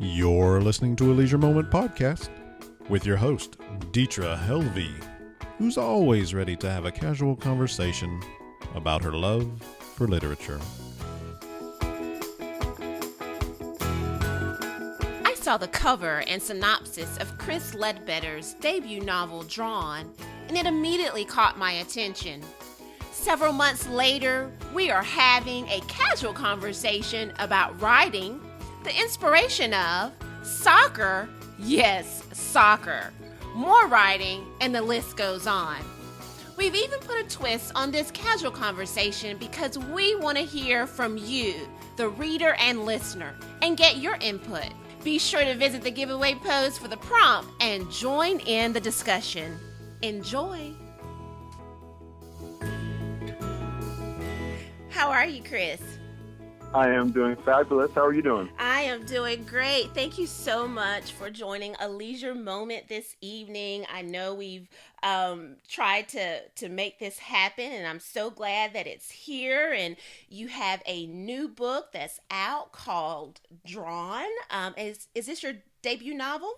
You're listening to a Leisure Moment podcast with your host, Deetra Helvey, who's always ready to have a casual conversation about her love for literature. I saw the cover and synopsis of Chris Ledbedder's debut novel, Drawn, and it immediately caught my attention. Several months later, we are having a casual conversation about writing, the inspiration of soccer, yes, soccer, more writing, and the list goes on. We've even put a twist on this casual conversation because we want to hear from you, the reader and listener, and get your input. Be sure to visit the giveaway post for the prompt and join in the discussion. Enjoy. How are you, Chris? I am doing fabulous. How are you doing? I am doing great. Thank you so much for joining A Leisure Moment this evening. I know we've tried to make this happen, and I'm so glad that it's here. And you have a new book that's out called Drawn. Is this your debut novel?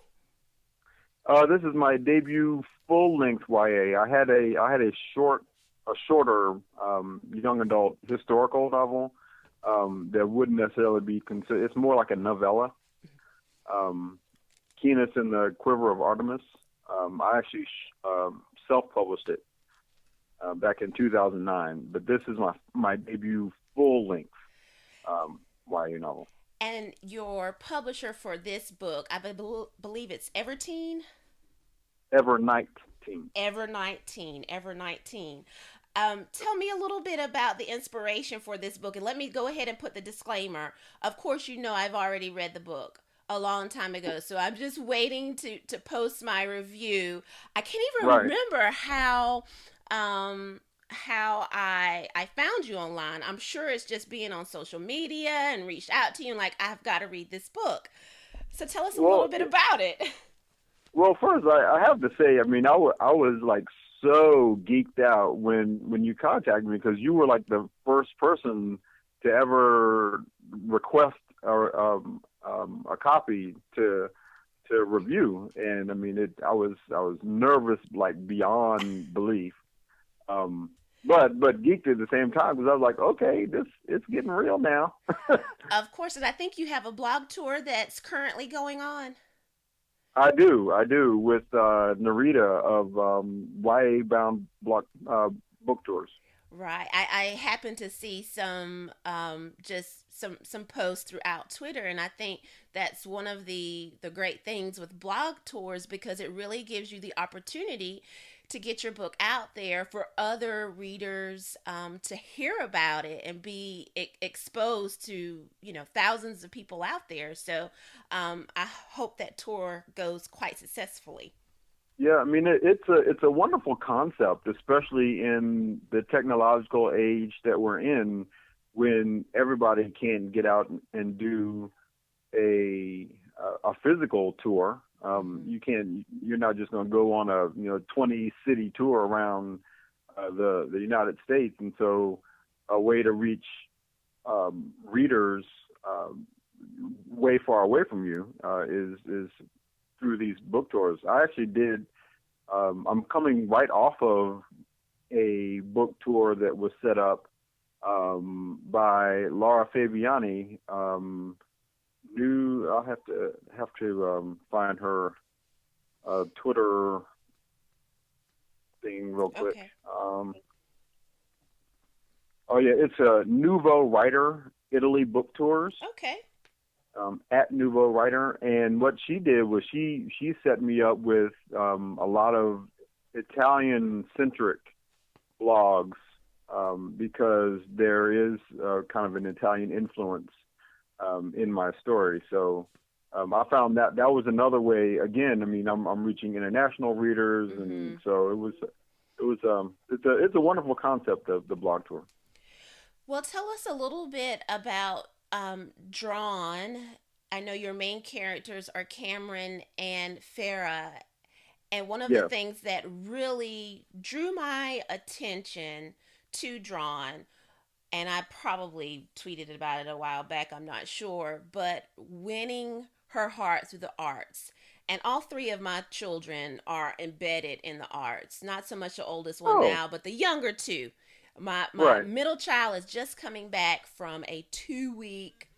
This is my debut full-length YA. I had a shorter young adult historical novel. That wouldn't necessarily be considered. It's more like a novella. Keenus and the Quiver of Artemis. I actually self-published it back in 2009, but this is my debut full-length YA novel. And your publisher for this book, I believe it's Evernight Team. Evernight. Tell me a little bit about the inspiration for this book, and let me go ahead and put the disclaimer. Of course, you know I've already read the book a long time ago, so I'm just waiting to post my review. I can't even remember how I found you online. I'm sure it's just being on social media and reached out to you and like, I've got to read this book. So tell us a little bit about it. Well, first, I have to say, I mean, I was like so geeked out when you contacted me because you were like the first person to ever request a copy to review, and I mean I was nervous like beyond belief, but geeked at the same time because I was like, okay, it's getting real now. Of course, and I think you have a blog tour that's currently going on. I do with Narita of YA Bound book tours. Right. I happen to see some posts throughout Twitter, and I think that's one of the great things with blog tours because it really gives you the opportunity to get your book out there for other readers to hear about it and be exposed to, thousands of people out there. So I hope that tour goes quite successfully. Yeah, I mean, it's a wonderful concept, especially in the technological age that we're in when everybody can get out and do a physical tour. You're not just going to go on a 20 city tour around the United States, and so a way to reach readers way far away from you is through these book tours. I actually did. I'm coming right off of a book tour that was set up by Laura Fabiani. I'll have to find her Twitter thing real quick. Okay. It's a Nouveau Writer Italy book tours. Okay. At Nouveau Writer, and what she did was she set me up with a lot of Italian-centric blogs because there is kind of an Italian influence in my story. So I found that was another way. Again, I mean, I'm reaching international readers, and so it's a wonderful concept of the blog tour. Well, tell us a little bit about Drawn. I know your main characters are Cameron and Farah, and one of the things that really drew my attention to Drawn and I probably tweeted about it a while back, I'm not sure, but winning her heart through the arts. And all three of my children are embedded in the arts. Not so much the oldest one Oh, now, but the younger two. My right. middle child is just coming back from a 2 week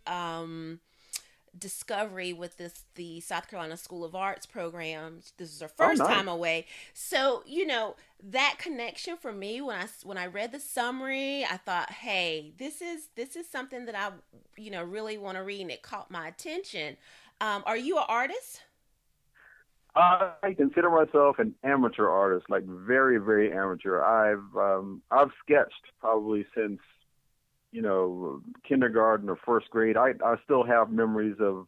discovery with the South Carolina School of Arts program. This is her Oh, first nice. time away. So, that connection for me when I read the summary, I thought, "Hey, this is something that I really want to read," and it caught my attention. Are you an artist? I consider myself an amateur artist, like very, very amateur. I've sketched probably since kindergarten or first grade. I still have memories of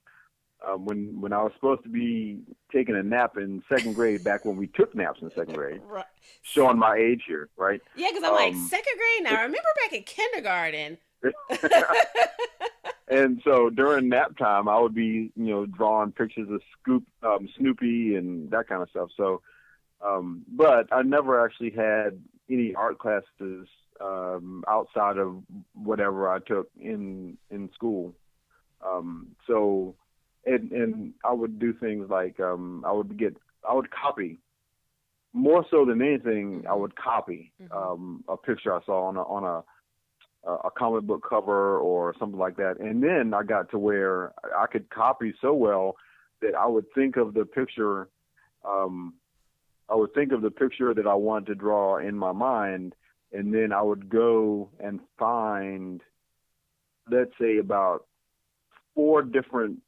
when I was supposed to be taking a nap in second grade, back when we took naps in second grade. Right. Showing my age here, right? Yeah, because I'm like Um, second grade now. I remember back in kindergarten. and so during nap time, I would be, drawing pictures of Snoopy and that kind of stuff. So, but I never actually had any art classes outside of whatever I took in school. So, and I would do things like I would copy more so than anything. I Mm-hmm. would copy Mm-hmm. a picture I saw on a comic book cover or something like that. And then I got to where I could copy so well that I would think of the picture. Um, I would think of the picture that I wanted to draw in my mind, and then I would go and find, let's say, about four different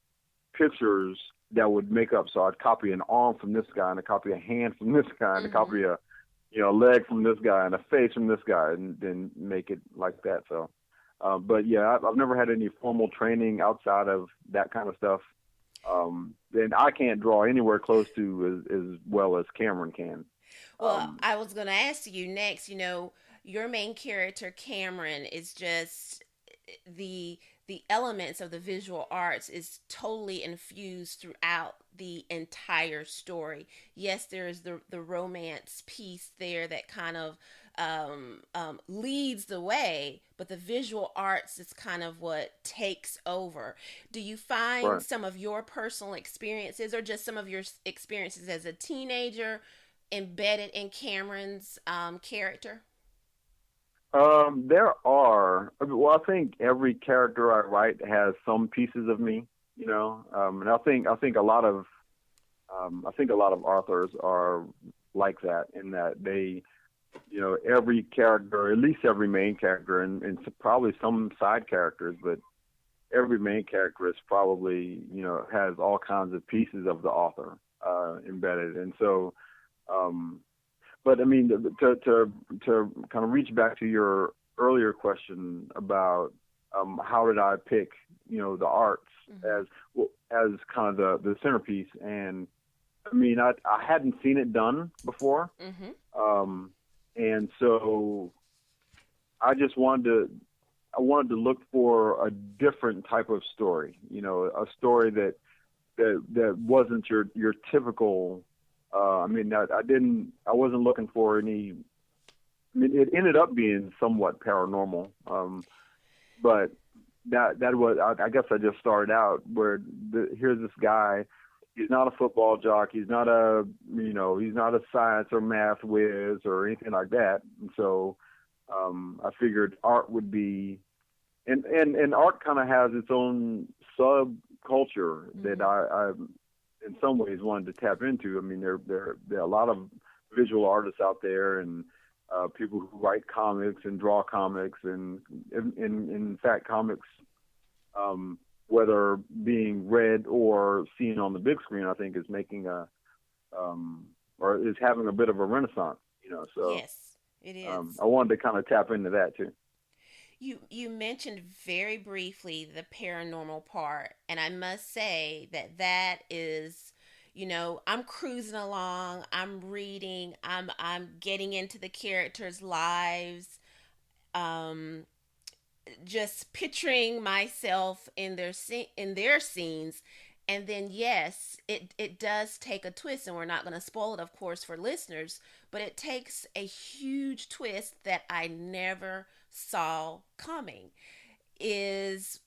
pictures that would make up. So I'd copy an arm from this guy, and I copy a hand from this guy, and I Mm-hmm. copy a leg from this guy, and a face from this guy, and then make it like that. So, but yeah, I've never had any formal training outside of that kind of stuff. And I can't draw anywhere close to as well as Cameron can. Well, I was going to ask you next. Your main character Cameron is just the elements of the visual arts is totally infused throughout the entire story. Yes, there is the romance piece there that kind of leads the way, but the visual arts is kind of what takes over. Do you find Right. some of your personal experiences, or just some of your experiences as a teenager, embedded in Cameron's character? There are. Well, I think every character I write has some pieces of me, and I think a lot of authors are like that, in that they, every character, at least every main character, and probably some side characters, but every main character is probably, has all kinds of pieces of the author embedded, and so. But I mean, to kind of reach back to your earlier question about how did I pick, the arts Mm-hmm. as kind of the centerpiece, and I mean, I hadn't seen it done before, Mm-hmm. and so I wanted to look for a different type of story, a story that wasn't your typical. I mean, I wasn't looking for any. I mean, it ended up being somewhat paranormal, but that was. I guess I just started out where here's this guy. He's not a football jock. He's not he's not a science or math whiz or anything like that. And so, I figured art would be, and art kind of has its own subculture that Mm-hmm. I in some ways wanted to tap into. I mean, there are a lot of visual artists out there, and people who write comics and draw comics, and in fact, comics, whether being read or seen on the big screen, I think is making or is having a bit of a renaissance. So Yes, it is. I wanted to kind of tap into that too. You mentioned very briefly the paranormal part, and I must say that is, I'm cruising along, I'm reading, I'm getting into the characters' lives, um, just picturing myself in their scenes, and then yes, it does take a twist, and we're not going to spoil it, of course, for listeners, but it takes a huge twist that I never saw coming. Is,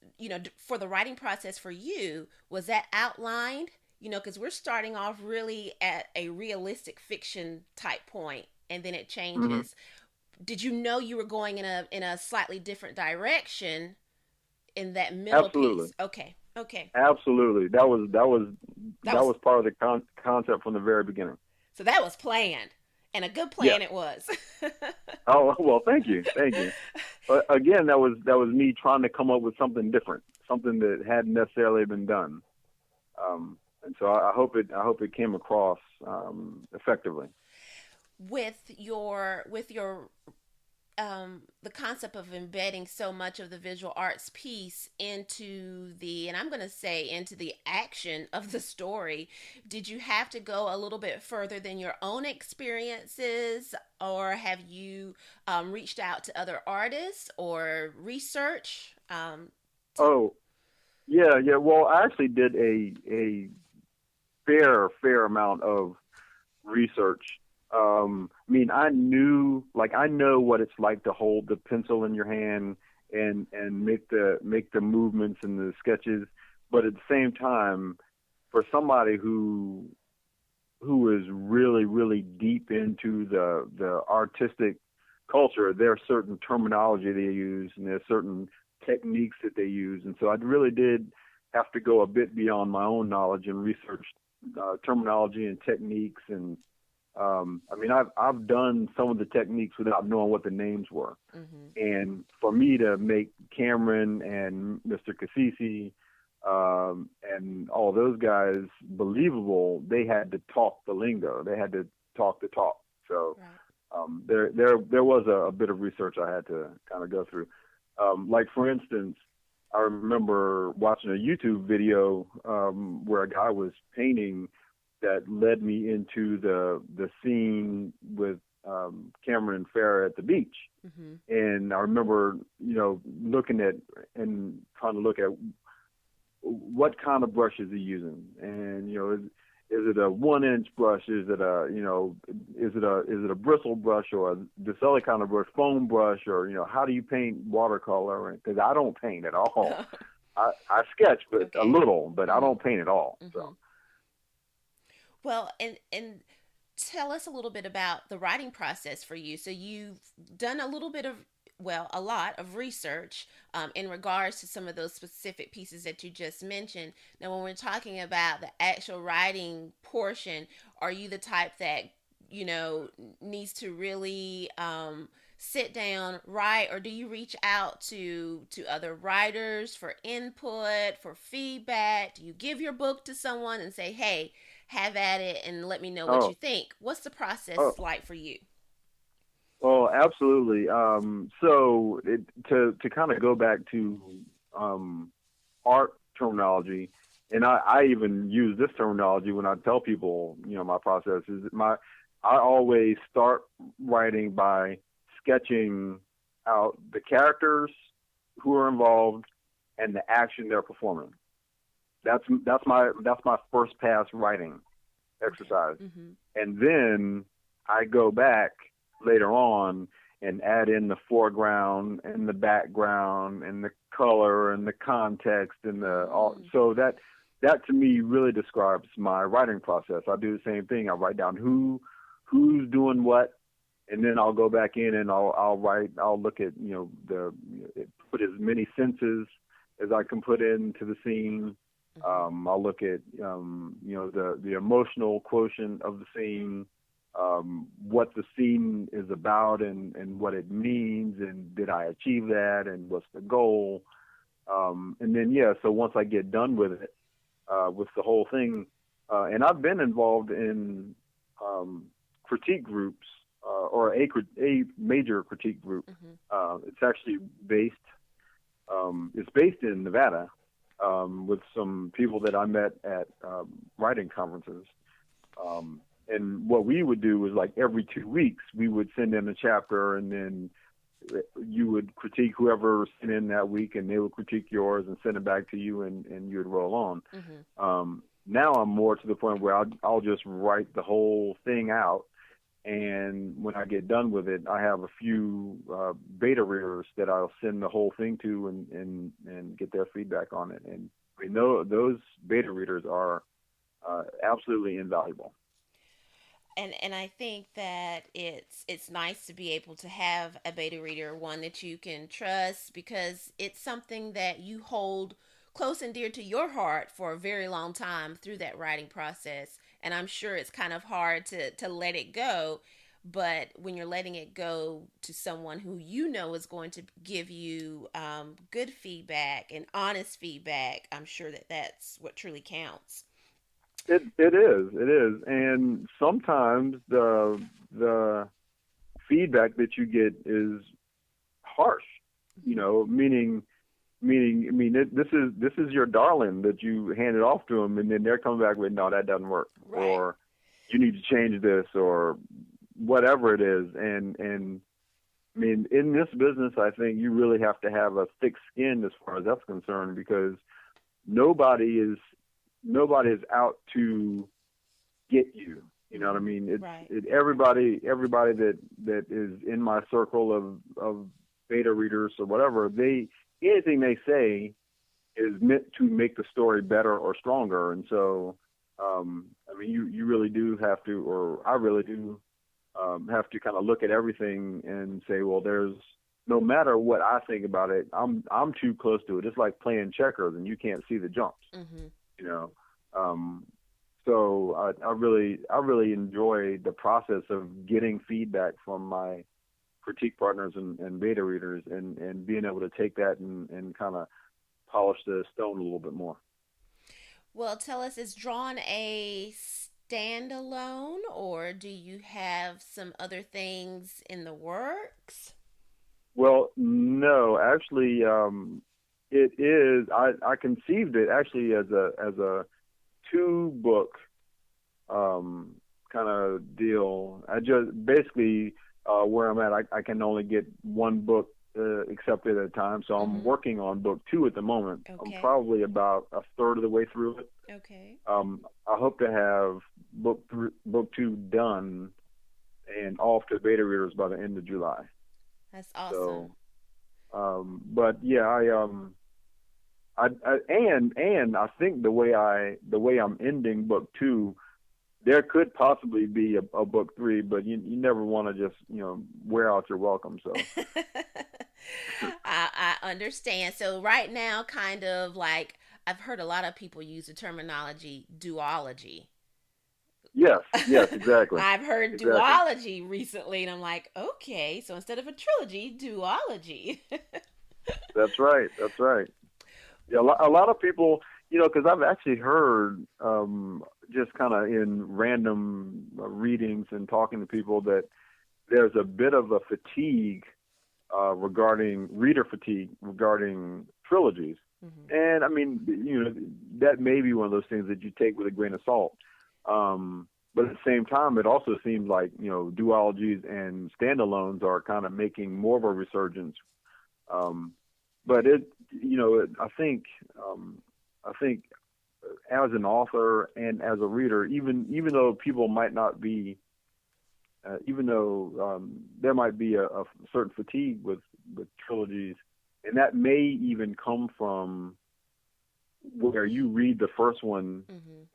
for the writing process for you, was that outlined? Because we're starting off really at a realistic fiction type point, and then it Hmm. changes. Did you know you were going in a slightly different direction in that middle Absolutely. piece? Okay, okay. Absolutely. That That was was part of the concept from the very beginning. so that was planned, and a good Yes. plan it was. Oh, well, thank you. Thank you. Again, that was me trying to come up with something different, something that hadn't necessarily been done. And so I hope it came across effectively. With your the concept of embedding so much of the visual arts piece into and I'm going to say into the action of the story, did you have to go a little bit further than your own experiences, or have you reached out to other artists or research? To, Oh, yeah, yeah. Well, I actually did a fair amount of research. I mean, I know what it's like to hold the pencil in your hand and make the movements and the sketches, but at the same time, for somebody who is really deep into the artistic culture, there's certain terminology they use and there's certain techniques that they use, and so I really did have to go a bit beyond my own knowledge and research terminology and techniques. And I mean, I've done some of the techniques without knowing what the names were. mm-hmm. And for me to make Cameron and Mr. Cassisi and all those guys believable, they had to talk the lingo. They had to talk the talk. So Right. there was a bit of research I had to kind of go through. Like for instance, I remember watching a YouTube video where a guy was painting that led me into the scene with Cameron and Farrah at the beach. Mm-hmm. And I remember, looking at and trying to look at what kind of brush is he using, and is it a 1-inch brush? Is it a bristle brush or this other kind of brush, foam brush, or how do you paint watercolor? Because I don't paint at all. I sketch, but Okay. a little, but I Mm-hmm. don't paint at all. Mm-hmm. So. Well, and tell us a little bit about the writing process for you. So you've done a lot of research in regards to some of those specific pieces that you just mentioned. Now, when we're talking about the actual writing portion, are you the type that, needs to really sit down, write, or do you reach out to other writers for input, for feedback? Do you give your book to someone and say, hey, have at it and let me know what you Oh, think? What's the process oh, like for you? oh, absolutely. So to kind of go back to art terminology, and I even use this terminology when I tell people, my process is I always start writing by sketching out the characters who are involved and the action they're performing. That's my first pass writing exercise, Mm-hmm. and then I go back later on and add in the foreground and the background and the color and the context and the all. So that to me really describes my writing process. I do the same thing. I write down who's doing what, and then I'll go back in and I'll write. I'll look at put as many senses as I can put into the scene. I'll look at the emotional quotient of the scene, what the scene is about and what it means, and did I achieve that, and what's the goal, and then so once I get done with it, with the whole thing, and I've been involved in critique groups or a major critique group. It's actually based in Nevada, with some people that I met at writing conferences. And what we would do was, like, every 2 weeks, we would send in a chapter, and then you would critique whoever sent in that week, and they would critique yours and send it back to you, and you would roll on. Mm-hmm. Now I'm more to the point where I'll just write the whole thing out, And when I get done with it, I have a few beta readers that I'll send the whole thing to and get their feedback on it. And we know those beta readers are absolutely invaluable. And I think that it's nice to be able to have a beta reader, one that you can trust, because it's something that you hold close and dear to your heart for a very long time through that writing process. And I'm sure it's kind of hard to let it go, but when you're letting it go to someone who you know is going to give you good feedback and honest feedback, I'm sure that that's what truly counts. It is, and sometimes the feedback that you get is harsh, meaning this is your darling that you handed off to them, and then they're coming back with, no, that doesn't work, right, or you need to change this, or whatever it is. And I mean, in this business, I think you really have to have a thick skin as far as that's concerned, because nobody is out to get you. You know what I mean? Right. Everybody that is in my circle of beta readers or whatever, anything they say is meant to make the story better or stronger. And so, I mean, you really do have to, or I really do have to kind of look at everything and say, well, no matter what I think about it, I'm too close to it. It's like playing checkers and you can't see the jumps. Mm-hmm. So I really enjoy the process of getting feedback from my critique partners and beta readers, and being able to take that and kind of polish the stone a little bit more. Well, tell us, is Drawn a standalone, or do you have some other things in the works? Well, no, actually, it is. I conceived it actually as a 2-book kind of deal. I just basically where I'm at, I can only get 1 book accepted at a time, so I'm working on book 2 at the moment. Okay. I'm probably about a third of the way through it. Okay. I hope to have book 2 done and off to beta readers by the end of July. That's awesome. So, but yeah, I think the way I'm ending book 2, there could possibly be a book 3, but you never want to just wear out your welcome. So I understand. So right now, kind of like, I've heard a lot of people use the terminology duology. Yes, exactly. I've heard duology recently, and I'm like, okay, so instead of a trilogy, duology. That's right. Yeah, a lot of people, because I've actually heard just kind of in random readings and talking to people that there's a bit of a fatigue regarding reader fatigue regarding trilogies. Mm-hmm. And I mean, that may be one of those things that you take with a grain of salt. But at the same time, it also seems like, duologies and standalones are kind of making more of a resurgence. But I think as an author and as a reader, even though people might not be, even though there might be a certain fatigue with trilogies, and that may even come from where you read the first one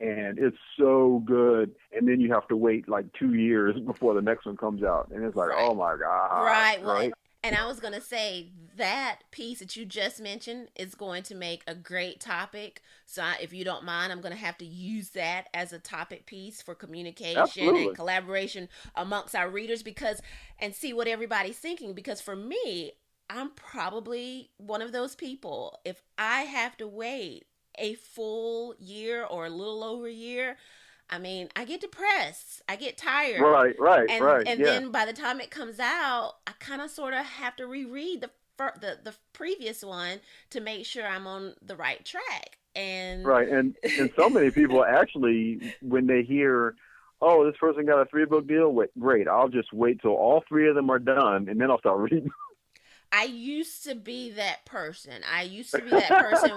and it's so good, and then you have to wait like 2 years before the next one comes out, and it's like, oh my God. Right. Well, and I was going to say that piece that you just mentioned is going to make a great topic. So if you don't mind, I'm going to have to use that as a topic piece for communication and collaboration amongst our readers, and see what everybody's thinking. Because for me, I'm probably one of those people. If I have to wait a full year or a little over a year, I mean, I get depressed. I get tired. Right. And then by the time it comes out, I kind of sort of have to reread the previous one to make sure I'm on the right track. And so many people actually, when they hear, oh, this person got a 3-book deal, great, I'll just wait till all 3 of them are done, and then I'll start reading. I used to be that person.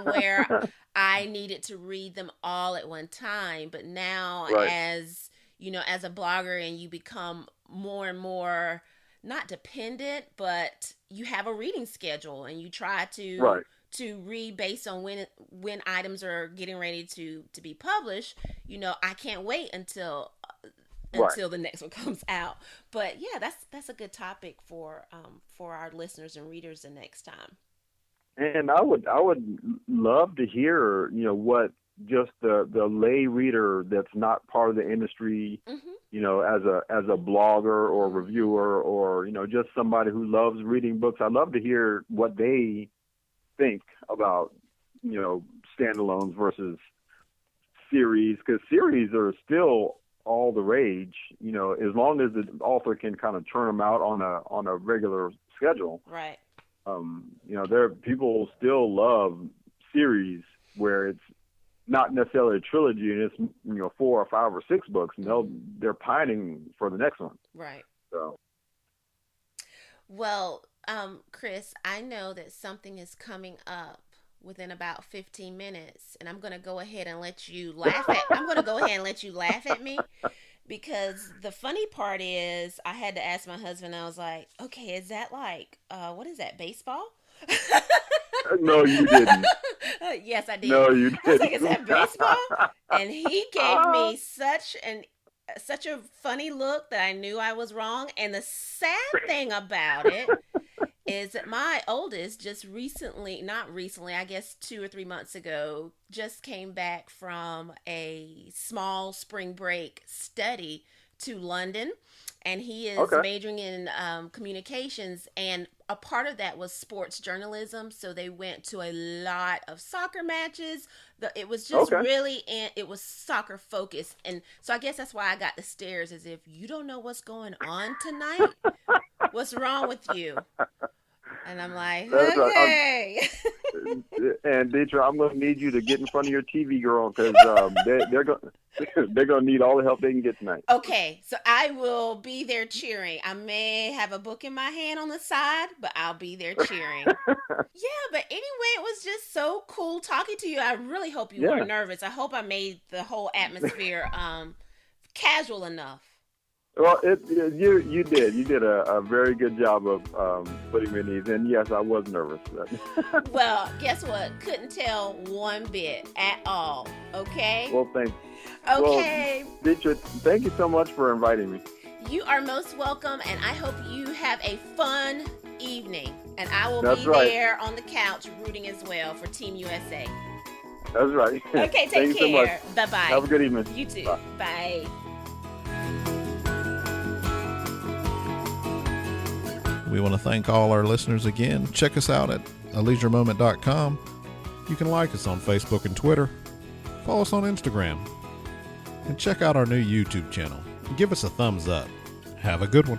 Where I needed to read them all at one time. But now, as a blogger, and you become more and more not dependent, but you have a reading schedule and you try to read based on when items are getting ready to be published. I can't wait until the next one comes out. But yeah, that's a good topic for our listeners and readers the next time. And I would love to hear, what just the lay reader that's not part of the industry, as a blogger or reviewer or, just somebody who loves reading books. I'd love to hear what they think about, standalones versus series, because series are still all the rage, as long as the author can kind of churn them out on a regular schedule. Right. People still love series where it's not necessarily a trilogy and it's 4 or 5 or 6 books, and they're pining for the next one. Right. So. Well, Chris, I know that something is coming up within about 15 minutes, and I'm going to go ahead and let you laugh at me, because the funny part is I had to ask my husband. I was like, okay, is that like what is that, baseball? No, you didn't. Yes, I did. No, you didn't. I was like, is that baseball? And he gave me such a funny look that I knew I was wrong. And the sad thing about it is that my oldest I guess 2 or 3 months ago, just came back from a small spring break study to London. And he is majoring in communications, and a part of that was sports journalism. So they went to a lot of soccer matches. It was just it was soccer focused. And so I guess that's why I got the stares, as if you don't know what's going on tonight. What's wrong with you? And I'm like, okay. And Deetra, I'm going to need you to get in front of your TV, girl, because they're going to need all the help they can get tonight. Okay, so I will be there cheering. I may have a book in my hand on the side, but I'll be there cheering. Yeah, but anyway, it was just so cool talking to you. I really hope you weren't nervous. I hope I made the whole atmosphere casual enough. Well, you did. You did a very good job of putting me at ease. And yes, I was nervous. Well, guess what? Couldn't tell one bit at all. Okay? Well, thanks. Okay. Well, Deetra, thank you so much for inviting me. You are most welcome, and I hope you have a fun evening. And I will be there on the couch rooting as well for Team USA. That's right. Okay, take care. So bye-bye. Have a good evening. You too. Bye. Bye. We want to thank all our listeners again. Check us out at aleisuremoment.com. You can like us on Facebook and Twitter. Follow us on Instagram. And check out our new YouTube channel. Give us a thumbs up. Have a good one.